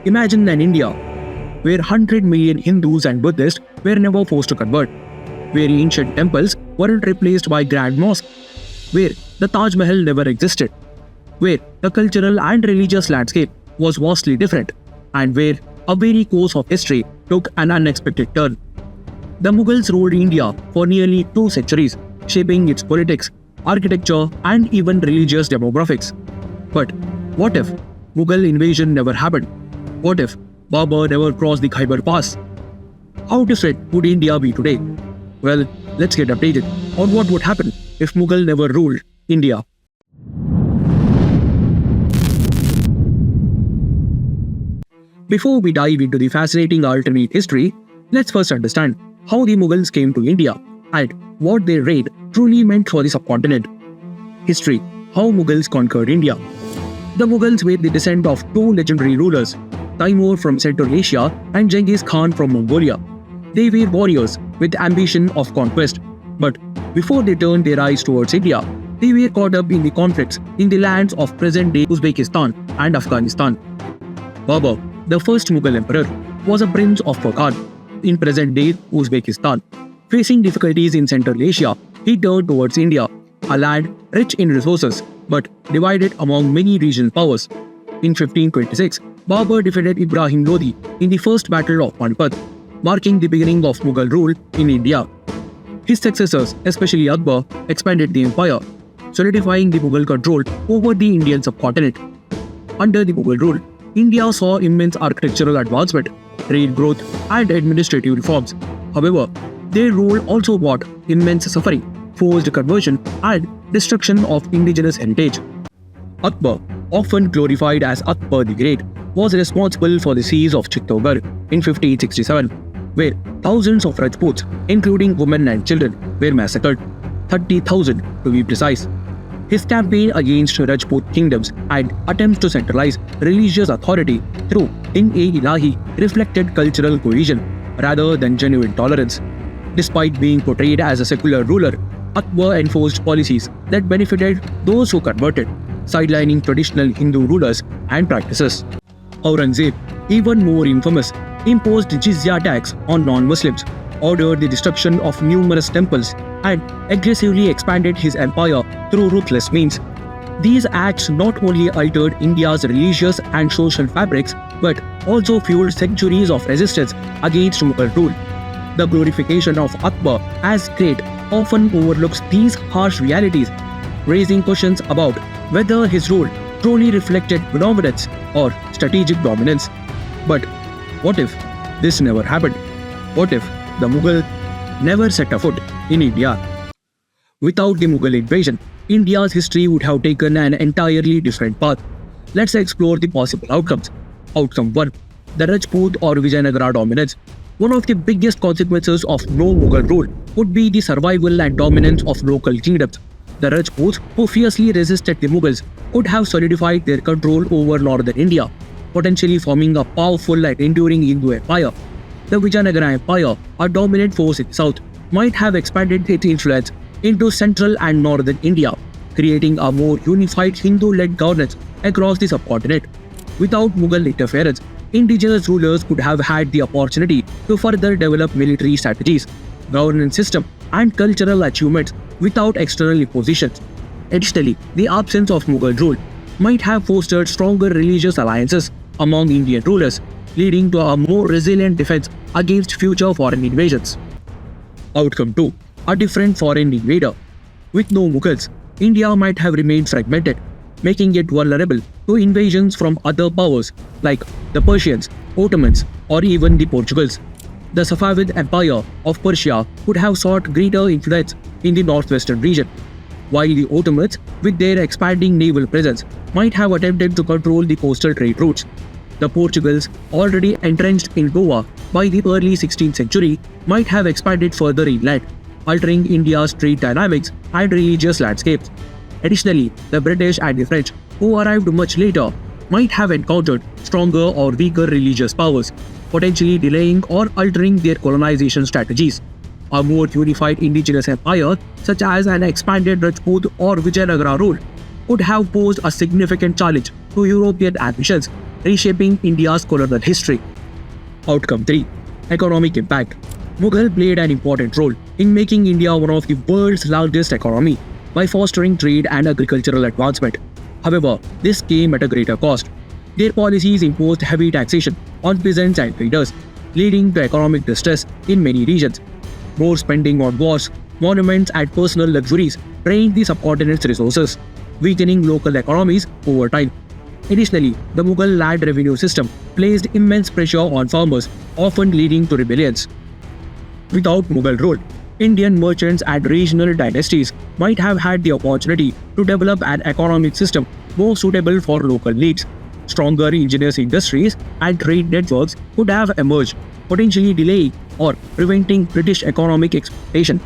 Imagine an India where 100 million Hindus and Buddhists were never forced to convert, where ancient temples weren't replaced by grand mosques, where the Taj Mahal never existed, where the cultural and religious landscape was vastly different, and where a very course of history took an unexpected turn. The Mughals ruled India for nearly 2 centuries, shaping its politics, architecture, and even religious demographics. But what if Mughal invasion never happened? What if Babur never crossed the Khyber Pass? How different would India be today? Well, let's get updated on what would happen if Mughal never ruled India. Before we dive into the fascinating alternate history, let's first understand how the Mughals came to India and what their reign truly meant for the subcontinent. History: how Mughals conquered India. The Mughals were the descent of 2 legendary rulers, Timur from Central Asia and Genghis Khan from Mongolia. They were warriors with ambition of conquest, but before they turned their eyes towards India, they were caught up in the conflicts in the lands of present-day Uzbekistan and Afghanistan. Babur, the first Mughal emperor, was a prince of Mughal in present-day Uzbekistan. Facing difficulties in Central Asia, he turned towards India, a land rich in resources but divided among many regional powers. In 1526, Babur defeated Ibrahim Lodi in the First Battle of Panipat, marking the beginning of Mughal rule in India. His successors, especially Akbar, expanded the empire, solidifying the Mughal control over the Indian subcontinent. Under the Mughal rule, India saw immense architectural advancement, trade growth, and administrative reforms. However, their rule also brought immense suffering, forced conversion, and destruction of indigenous heritage. Akbar, often glorified as Akbar the Great, was responsible for the siege of Chittorgarh in 1567, where thousands of Rajputs, including women and children, were massacred, 30,000 to be precise. His campaign against Rajput kingdoms and attempts to centralize religious authority through Ing-e-Ilahi reflected cultural cohesion rather than genuine tolerance. Despite being portrayed as a secular ruler, Akbar enforced policies that benefited those who converted, sidelining traditional Hindu rulers and practices. Aurangzeb, even more infamous, imposed jizya tax on non-Muslims, ordered the destruction of numerous temples, and aggressively expanded his empire through ruthless means. These acts not only altered India's religious and social fabrics, but also fueled centuries of resistance against Mughal rule. The glorification of Akbar as great often overlooks these harsh realities, raising questions about whether his rule truly reflected dominance or strategic dominance. But what if this never happened? What if the Mughal never set a foot in India? Without the Mughal invasion, India's history would have taken an entirely different path. Let's explore the possible outcomes. Outcome 1. The Rajput or Vijayanagara dominance. One of the biggest consequences of no Mughal rule would be the survival and dominance of local kingdoms. The Rajputs, who fiercely resisted the Mughals, could have solidified their control over northern India, potentially forming a powerful and enduring Hindu empire. The Vijayanagara Empire, a dominant force in the south, might have expanded its influence into central and northern India, creating a more unified Hindu-led governance across the subcontinent. Without Mughal interference, indigenous rulers could have had the opportunity to further develop military strategies, governance system, and cultural achievements without external impositions. Additionally, the absence of Mughal rule might have fostered stronger religious alliances among Indian rulers, leading to a more resilient defense against future foreign invasions. Outcome 2. A different foreign invader. With no Mughals, India might have remained fragmented, making it vulnerable to invasions from other powers like the Persians, Ottomans, or even the Portugals. The Safavid Empire of Persia could have sought greater influence in the northwestern region, while the Ottomans, with their expanding naval presence, might have attempted to control the coastal trade routes. The Portugals, already entrenched in Goa by the early 16th century, might have expanded further inland, altering India's trade dynamics and religious landscapes. Additionally, the British and the French, who arrived much later, might have encountered stronger or weaker religious powers, potentially delaying or altering their colonization strategies. A more unified indigenous empire, such as an expanded Rajput or Vijayanagara rule, would have posed a significant challenge to European ambitions reshaping India's colonial history. Outcome 3. Economic impact. Mughal played an important role in making India one of the world's largest economy by fostering trade and agricultural advancement. However, this came at a greater cost. Their policies imposed heavy taxation on peasants and traders, leading to economic distress in many regions. More spending on wars, monuments, and personal luxuries drained the subcontinent's resources, weakening local economies over time. Additionally, the Mughal land revenue system placed immense pressure on farmers, often leading to rebellions. Without Mughal rule, Indian merchants and regional dynasties might have had the opportunity to develop an economic system more suitable for local needs. Stronger indigenous industries and trade networks could have emerged, potentially delaying or preventing British economic exploitation.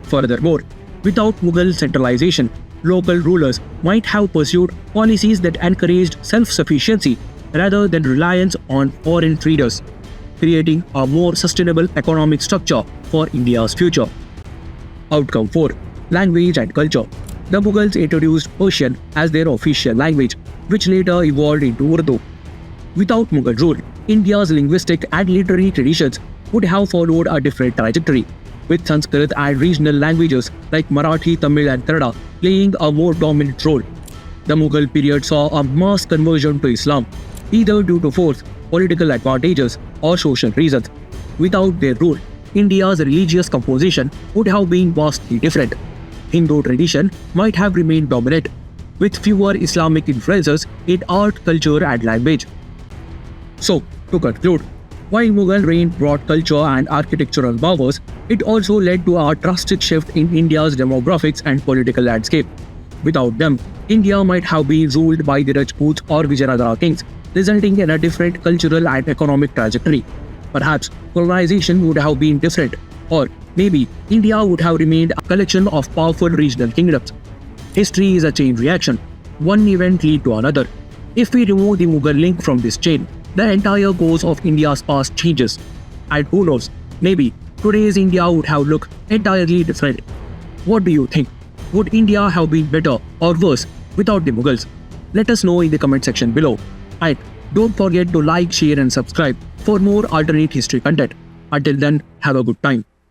Furthermore, without Mughal centralization, local rulers might have pursued policies that encouraged self-sufficiency rather than reliance on foreign traders, creating a more sustainable economic structure for India's future. Outcome 4. Language and culture. The Mughals introduced Persian as their official language, which later evolved into Urdu. Without Mughal rule, India's linguistic and literary traditions would have followed a different trajectory, with Sanskrit and regional languages like Marathi, Tamil, and Kannada playing a more dominant role. The Mughal period saw a mass conversion to Islam, either due to force, political advantages, or social reasons. Without their rule, India's religious composition would have been vastly different. Hindu tradition might have remained dominant, with fewer Islamic influences in art, culture, and language. So, to conclude, while Mughal reign brought culture and architectural marvels, it also led to a drastic shift in India's demographics and political landscape. Without them, India might have been ruled by the Rajputs or Vijayanagara kings, resulting in a different cultural and economic trajectory. Perhaps colonization would have been different, or maybe India would have remained a collection of powerful regional kingdoms. History is a chain reaction. One event leads to another. If we remove the Mughal link from this chain, the entire course of India's past changes. And who knows, maybe today's India would have looked entirely different. What do you think? Would India have been better or worse without the Mughals? Let us know in the comment section below. And don't forget to like, share and subscribe for more alternate history content. Until then, have a good time.